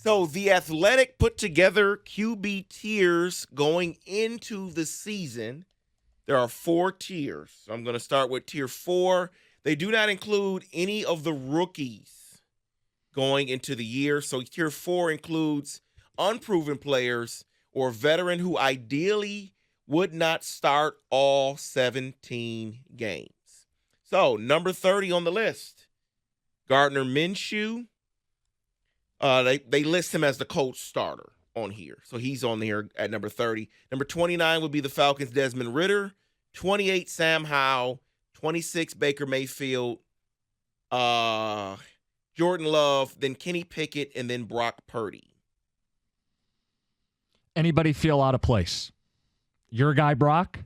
So the Athletic put together QB tiers going into the season. There are 4 tiers. So I'm going to start with tier 4. They do not include any of the rookies going into the year. So tier 4 includes unproven players or veteran who ideally would not start all 17 games. So number 30 on the list, Gardner Minshew. They list him as the coach starter on here. So he's on there at number 30. Number 29 would be the Falcons' Desmond Ridder. 28, Sam Howell. 26, Baker Mayfield. Jordan Love, then Kenny Pickett, and then Brock Purdy. Anybody feel out of place? Your guy, Brock?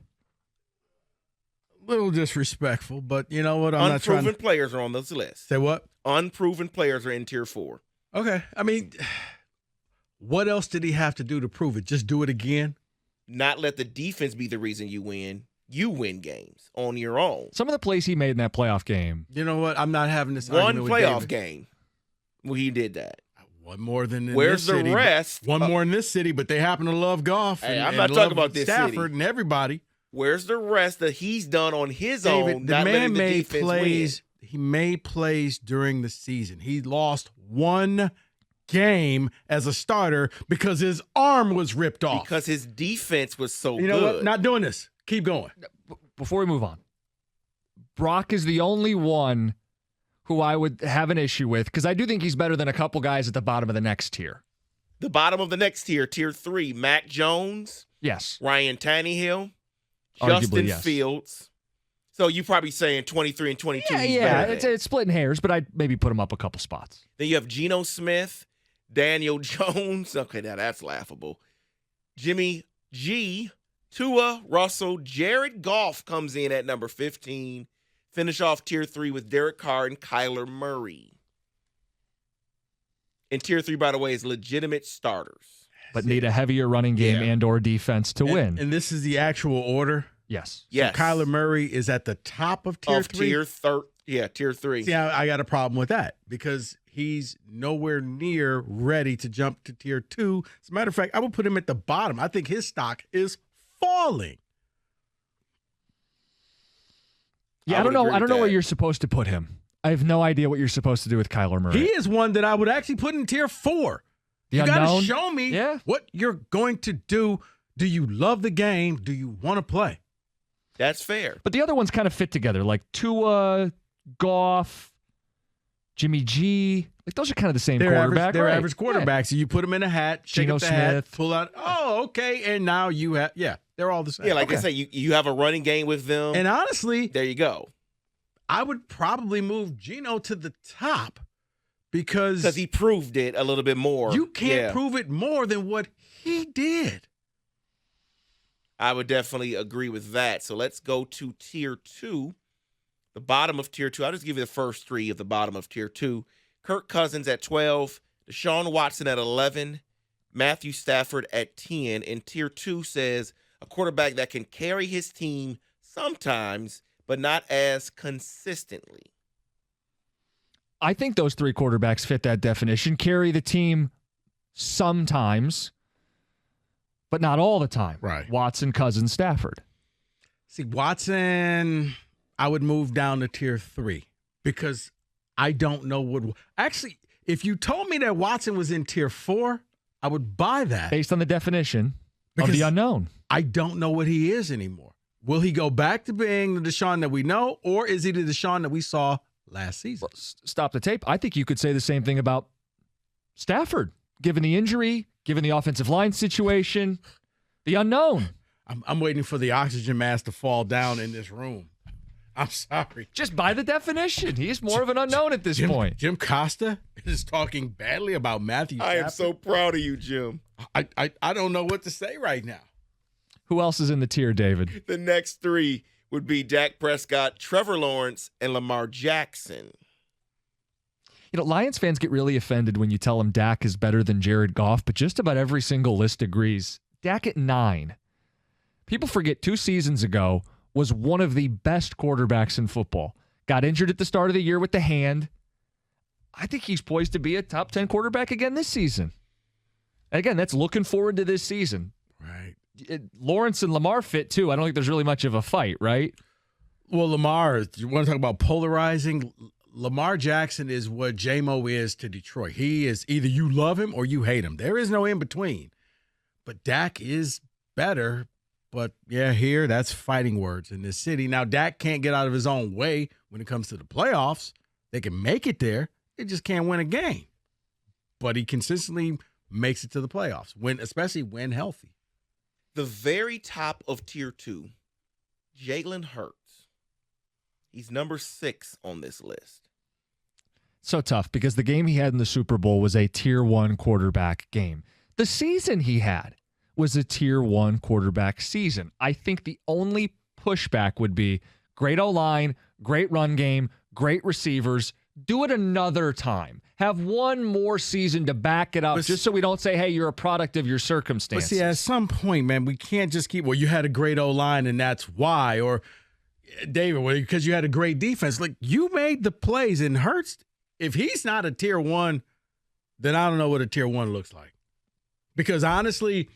A little disrespectful, but you know what? I'm not trying Unproven players are on this list. Say what? Unproven players are in tier 4. Okay. I mean, what else did he have to do to prove it? Just do it again? Not let the defense be the reason you win. You win games on your own. Some of the plays he made in that playoff game. You know what? I'm not having this One argument with playoff David. game. Well, he did that. One more than in Where's this city. the rest? One more in this city, but they happen to love golf. Hey, and, I'm and not love talking about this Stafford city. and everybody. Where's the rest that he's done on his David, own? the Not man letting the made defense plays. win. He made plays during the season. He lost one game as a starter because his arm was ripped off. Because his defense was so you know good. what? Not doing this. Keep going. Before we move on, Brock is the only one who I would have an issue with because I do think he's better than a couple guys at the bottom of the next tier. The bottom of the next tier, tier 3, Mac Jones, Yes. Ryan Tannehill, Arguably, Justin yes. Fields. So you're probably saying 23 and 22. he's Yeah, better than. it's splitting hairs, but I'd maybe put him up a couple spots. Then you have Geno Smith, Daniel Jones. Okay, now that's laughable. Jimmy G, Tua, Russell, Jared Goff comes in at number 15. Finish off tier 3 with Derek Carr and Kyler Murray. And tier 3, by the way, is legitimate starters. But need a heavier running game Yeah. and or defense to win. And this is the actual order. Yes. Yes. So Kyler Murray is at the top of tier 3. Tier 3. See, I got a problem with that because he's nowhere near ready to jump to tier 2. As a matter of fact, I would put him at the bottom. I think his stock is falling. Yeah, I don't know. I don't know where you're supposed to put him. I have no idea what you're supposed to do with Kyler Murray. He is one that I would actually put in tier 4. The You got to unknown? show me Yeah. what you're going to do. Do you love the game? Do you want to play? That's fair. But the other ones kind of fit together, like Tua, Goff, Jimmy G. Like those are kind of the same quarterback. They're right? average quarterbacks. So you put them in a hat, shake Geno up the hat, Smith. pull out. Oh, okay. And now you have, they're all the same. Yeah, like Okay. I say, you have a running game with them. And honestly, there you go. I would probably move Geno to the top because Because he proved it a little bit more. you can't Yeah. prove it more than what he did. I would definitely agree with that. So let's go to tier 2. The bottom of tier 2. I'll just give you the first 3 of the bottom of tier 2. Kirk Cousins at 12. Deshaun Watson at 11. Matthew Stafford at 10. And tier 2 says a quarterback that can carry his team sometimes, but not as consistently. I think those 3 quarterbacks fit that definition. Carry the team sometimes, but not all the time. Right. Watson, Cousins, Stafford. See, Watson, I would move down to tier 3 because I don't know what. Actually, if you told me that Watson was in tier 4, I would buy that. Based on the definition of Because the unknown. I don't know what he is anymore. Will he go back to being the Deshaun that we know, or is he the Deshaun that we saw last season? Well, stop the tape. I think you could say the same thing about Stafford, given the injury, given the offensive line situation, the unknown. I'm waiting for the oxygen mask to fall down in this room. I'm sorry. Just by the definition, he's more of an unknown at this point. Jim Costa is talking badly about Matthew I am Stafford. so proud of you, Jim. I don't know what to say right now. Who else is in the tier, David? The next 3 would be Dak Prescott, Trevor Lawrence, and Lamar Jackson. You know, Lions fans get really offended when you tell them Dak is better than Jared Goff, but just about every single list agrees. Dak at 9. People forget 2 seasons ago was one of the best quarterbacks in football. Got injured at the start of the year with the hand. I think he's poised to be a top 10 quarterback again this season. Again, that's looking forward to this season. Right. Lawrence and Lamar fit too. I don't think there's really much of a fight, right? Well, Lamar, you want to talk about polarizing? Lamar Jackson is what J-Mo is to Detroit. He is either you love him or you hate him. There is no in between. But Dak is better. But, yeah, here, that's fighting words in this city. Now, Dak can't get out of his own way when it comes to the playoffs. They can make it there. They just can't win a game. But he consistently makes it to the playoffs, especially when healthy. The very top of tier 2, Jalen Hurts. He's number 6 on this list. So tough because the game he had in the Super Bowl was a tier 1 quarterback game. The season he had was a tier 1 quarterback season. I think the only pushback would be great O-line, great run game, great receivers. Do it another time. Have one more season to back it up just so we don't say, hey, you're a product of your circumstances. But see, at some point, man, we can't just keep, well, you had a great O-line and that's why. Or, David, well, because you had a great defense. Like, you made the plays and Hurts, if he's not a tier 1, then I don't know what a tier 1 looks like. Because honestly,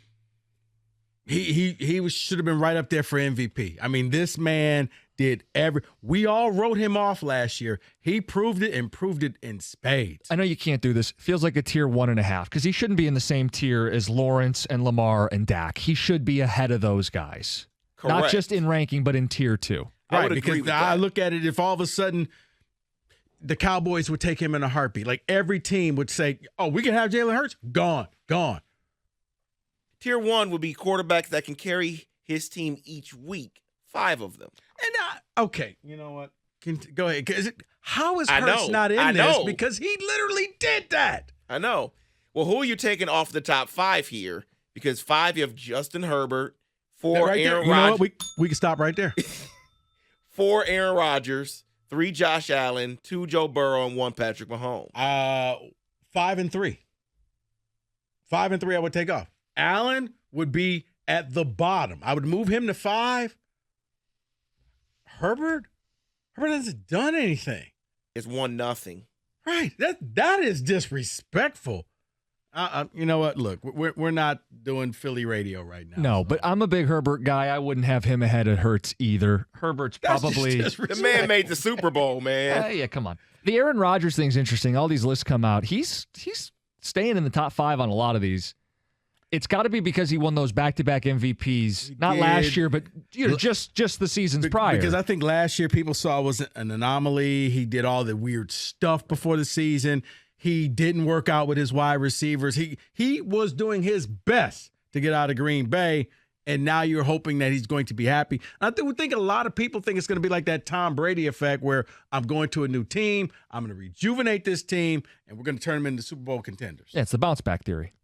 he should have been right up there for MVP. I mean, this man did we all wrote him off last year. He proved it and proved it in spades. I know you can't do this. Feels like a tier 1.5 because he shouldn't be in the same tier as Lawrence and Lamar and Dak. He should be ahead of those guys. Correct. Not just in ranking, but in tier 2. I would Right, agree because with that. I look at it, if all of a sudden the Cowboys would take him in a heartbeat, like every team would say, oh, we can have Jalen Hurts? Gone. Tier 1 would be quarterbacks that can carry his team each week. 5 of them. And okay, you know what? Go ahead. How is I Hurts know, not in I this? know. Because he literally did that. I know. Well, who are you taking off the top 5 here? Because 5, you have Justin Herbert. 4, Right there. Aaron You know Rodgers. what? We can stop right there. 4, Aaron Rodgers. 3, Josh Allen. 2, Joe Burrow. And 1, Patrick Mahomes. 5 and 3. 5 and 3 I would take off. Allen would be at the bottom. I would move him to 5. Herbert hasn't done anything. It's 1-0. Right. That is disrespectful. You know what? Look, we're not doing Philly radio right now. No, so. but I'm a big Herbert guy. I wouldn't have him ahead of Hurts either. Herbert's That's just probably disrespectful. The man made the Super Bowl, man. yeah, come on. The Aaron Rodgers thing's interesting. All these lists come out. He's staying in the top 5 on a lot of these. It's got to be because he won those back-to-back MVPs, not last year, but just the seasons prior. Because I think last year people saw it was an anomaly. He did all the weird stuff before the season. He didn't work out with his wide receivers. He was doing his best to get out of Green Bay, and now you're hoping that he's going to be happy. I think a lot of people think it's going to be like that Tom Brady effect where I'm going to a new team, I'm going to rejuvenate this team, and we're going to turn them into Super Bowl contenders. Yeah, it's the bounce-back theory.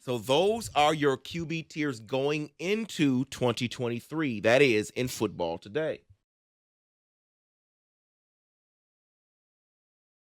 So those are your QB tiers going into 2023. That is in football today.